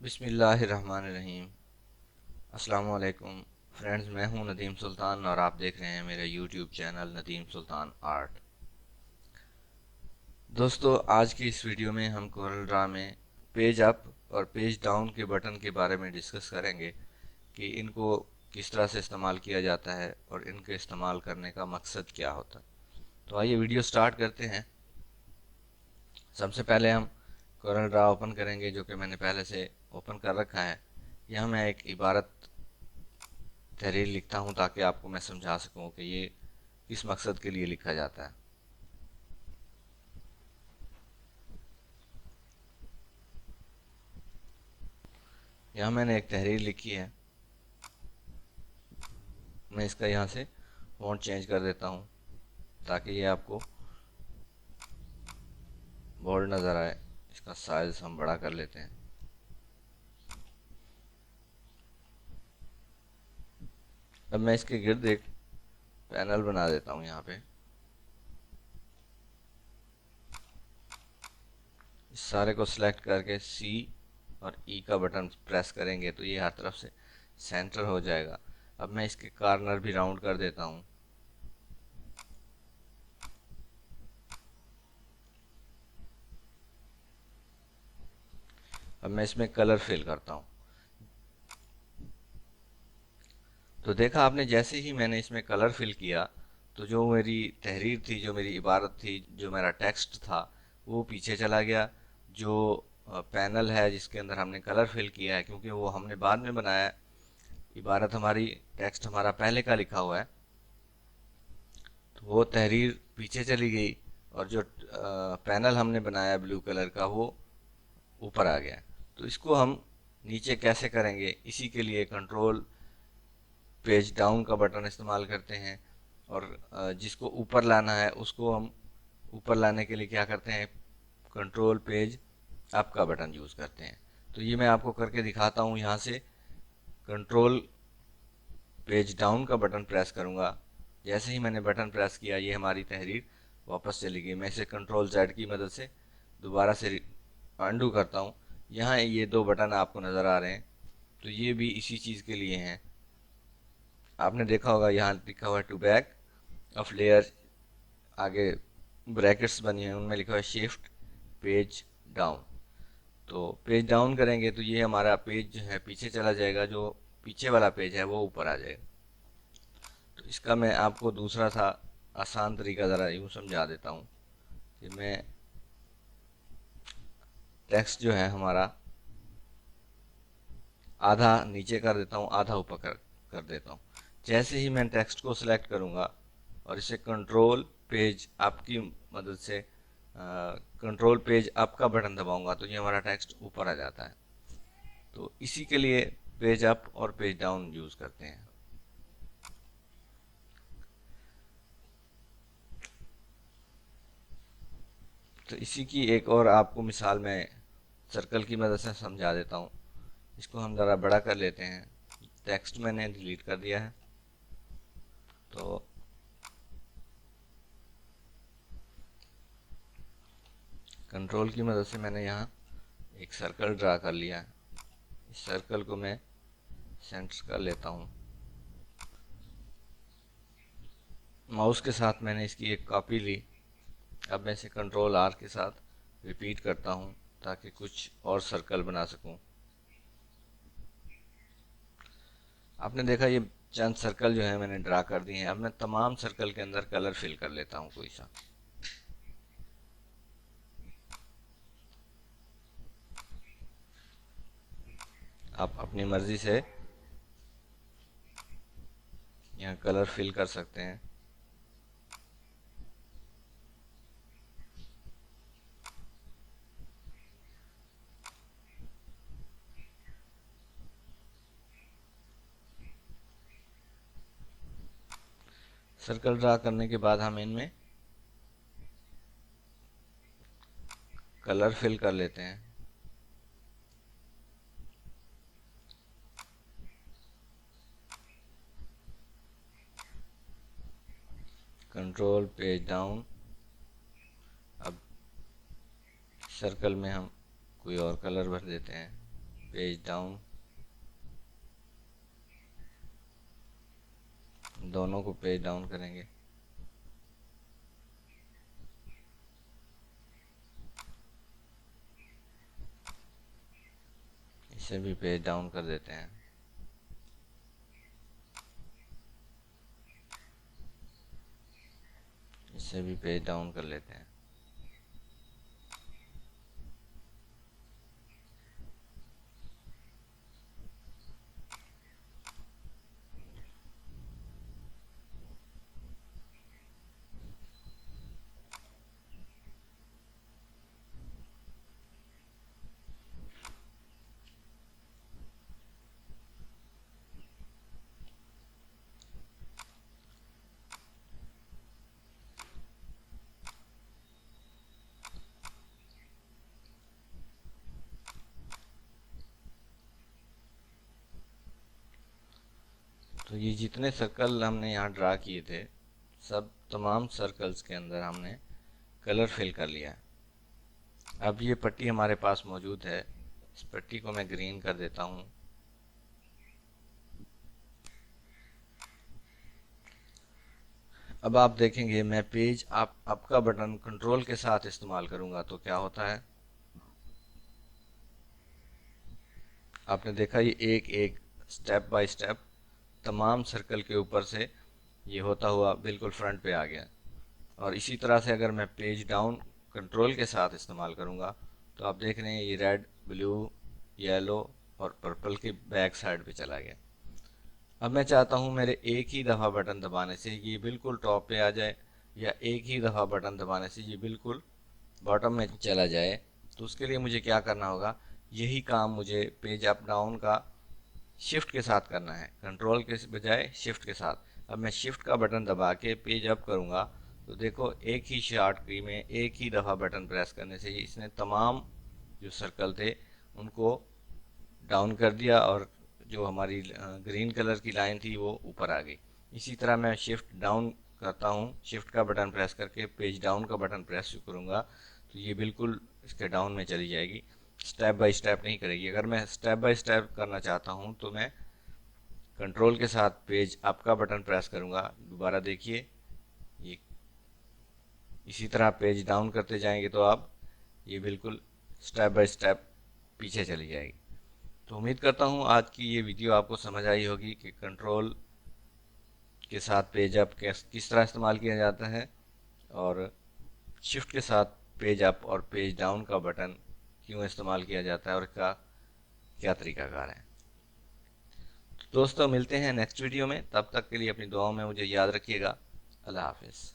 बिस्मिल्लाहिर्रहमानिर्रहीम। अस्सलाम वालेकुम फ्रेंड्स, मैं हूं नदीम सुल्तान और आप देख रहे हैं मेरा यूट्यूब चैनल नदीम सुल्तान आर्ट। दोस्तों, आज की इस वीडियो में हम कोरल ड्रा में पेज अप और पेज डाउन के बटन के बारे में डिस्कस करेंगे कि इनको किस तरह से इस्तेमाल किया जाता है और इनके इस्तेमाल करने का मकसद क्या होता है। तो आइए वीडियो स्टार्ट करते हैं। सबसे पहले हम कोरल ड्रा ओपन करेंगे, जो कि मैंने पहले से ओपन कर रखा है। यहाँ मैं एक इबारत तहरीर लिखता हूँ ताकि आपको मैं समझा सकूँ कि ये किस मकसद के लिए लिखा जाता है। यहाँ मैंने एक तहरीर लिखी है। मैं इसका यहाँ से फ़ॉन्ट चेंज कर देता हूँ ताकि ये आपको बोल्ड नज़र आए। इसका साइज हम बड़ा कर लेते हैं। अब मैं इसके गिर्द एक पैनल बना देता हूँ। यहाँ पे इस सारे को सिलेक्ट करके सी और ई का बटन प्रेस करेंगे तो ये हर तरफ से सेंटर हो जाएगा। अब मैं इसके कॉर्नर भी राउंड कर देता हूँ। अब मैं इसमें कलर फिल करता हूँ। तो देखा आपने, जैसे ही मैंने इसमें कलर फिल किया तो जो मेरी तहरीर थी, जो मेरी इबारत थी, जो मेरा टेक्स्ट था, वो पीछे चला गया। जो पैनल है जिसके अंदर हमने कलर फिल किया है, क्योंकि वो हमने बाद में बनाया है, इबारत हमारी, टेक्स्ट हमारा पहले का लिखा हुआ है, तो वो तहरीर पीछे चली गई और जो पैनल हमने बनाया ब्लू कलर का, वो ऊपर आ गया। तो इसको हम नीचे कैसे करेंगे, इसी के लिए कंट्रोल पेज डाउन का बटन इस्तेमाल करते हैं। और जिसको ऊपर लाना है उसको हम ऊपर लाने के लिए क्या करते हैं, कंट्रोल पेज अप का बटन यूज़ करते हैं। तो ये मैं आपको करके दिखाता हूँ। यहाँ से कंट्रोल पेज डाउन का बटन प्रेस करूँगा। जैसे ही मैंने बटन प्रेस किया, ये हमारी तहरीर वापस चली गई। मैं इसे कंट्रोल जेड की मदद से दोबारा से अंडू करता हूँ। यहाँ ये दो बटन आपको नज़र आ रहे हैं, तो ये भी इसी चीज़ के लिए हैं। आपने देखा होगा यहाँ लिखा हुआ है टू बैक ऑफ लेयर, आगे ब्रैकेट्स बनी हैं, उनमें लिखा हुआ है शिफ्ट पेज डाउन। तो पेज डाउन करेंगे तो ये हमारा पेज जो है पीछे चला जाएगा, जो पीछे वाला पेज है वो ऊपर आ जाएगा। तो इसका मैं आपको दूसरा सा आसान तरीका ज़रा यूँ समझा देता हूँ कि मैं टेक्स्ट जो है हमारा आधा नीचे कर देता हूँ, आधा ऊपर कर देता हूँ। जैसे ही मैं टेक्स्ट को सिलेक्ट करूँगा और इसे कंट्रोल पेज अप की मदद से कंट्रोल पेज अप का बटन दबाऊंगा तो ये हमारा टेक्स्ट ऊपर आ जाता है। तो इसी के लिए पेज अप और पेज डाउन यूज़ करते हैं। तो इसी की एक और आपको मिसाल मैं सर्कल की मदद से समझा देता हूँ। इसको हम ज़रा बड़ा कर लेते हैं। टेक्स्ट मैंने डिलीट कर दिया है, तो कंट्रोल की मदद से मैंने यहाँ एक सर्कल ड्रा कर लिया है। इस सर्कल को मैं सेंटर कर लेता हूँ। माउस के साथ मैंने इसकी एक कॉपी ली। अब मैं इसे कंट्रोल आर के साथ रिपीट करता हूँ ताकि कुछ और सर्कल बना सकूँ। आपने देखा ये चंद सर्कल जो है मैंने ड्रा कर दिए हैं। अब मैं तमाम सर्कल के अंदर कलर फिल कर लेता हूँ कोई सा। आप अपनी मर्जी से यहाँ कलर फिल कर सकते हैं। सर्कल ड्रा करने के बाद हम इनमें कलर फिल कर लेते हैं। Control page down. अब सर्कल में हम कोई और कलर भर देते हैं। पेज डाउन, दोनों को पेज डाउन करेंगे। इसे भी पेज डाउन कर देते हैं। इसे भी पेज डाउन कर लेते हैं। तो ये जितने सर्कल हमने यहाँ ड्रा किए थे, सब तमाम सर्कल्स के अंदर हमने कलर फिल कर लिया है। अब ये पट्टी हमारे पास मौजूद है, इस पट्टी को मैं ग्रीन कर देता हूँ। अब आप देखेंगे मैं पेज अप का बटन कंट्रोल के साथ इस्तेमाल करूँगा तो क्या होता है, आपने देखा ये एक एक स्टेप बाय स्टेप तमाम सर्कल के ऊपर से ये होता हुआ बिल्कुल फ्रंट पे आ गया। और इसी तरह से अगर मैं पेज डाउन कंट्रोल के साथ इस्तेमाल करूँगा तो आप देख रहे हैं ये रेड, ब्लू, येलो और पर्पल के बैक साइड पे चला गया। अब मैं चाहता हूँ मेरे एक ही दफ़ा बटन दबाने से ये बिल्कुल टॉप पे आ जाए, या एक ही दफ़ा बटन दबाने से ये बिल्कुल बॉटम में चला जाए। तो उसके लिए मुझे क्या करना होगा, यही काम मुझे पेज अप डाउन का शिफ्ट के साथ करना है, कंट्रोल के बजाय शिफ्ट के साथ। अब मैं शिफ्ट का बटन दबा के पेज अप करूँगा तो देखो एक ही शॉर्ट की में एक ही दफ़ा बटन प्रेस करने से इसने तमाम जो सर्कल थे उनको डाउन कर दिया और जो हमारी ग्रीन कलर की लाइन थी वो ऊपर आ गई। इसी तरह मैं शिफ्ट डाउन करता हूँ, शिफ्ट का बटन प्रेस करके पेज डाउन का बटन प्रेस करूँगा तो ये बिल्कुल इसके डाउन में चली जाएगी, स्टेप बाय स्टेप नहीं करेगी। अगर मैं स्टेप बाय स्टेप करना चाहता हूँ तो मैं कंट्रोल के साथ पेज अप का बटन प्रेस करूँगा। दोबारा देखिए ये इसी तरह पेज डाउन करते जाएंगे तो आप ये बिल्कुल स्टेप बाय स्टेप पीछे चली जाएगी। तो उम्मीद करता हूँ आज की ये वीडियो आपको समझ आई होगी कि कंट्रोल के साथ पेज अप किस तरह इस्तेमाल किया जाता है और शिफ्ट के साथ पेज अप और पेज डाउन का बटन क्यों इस्तेमाल किया जाता है और इसका क्या तरीकाकार है। तो दोस्तों मिलते हैं नेक्स्ट वीडियो में, तब तक के लिए अपनी दुआओं में मुझे याद रखिएगा। अल्लाह हाफिज़।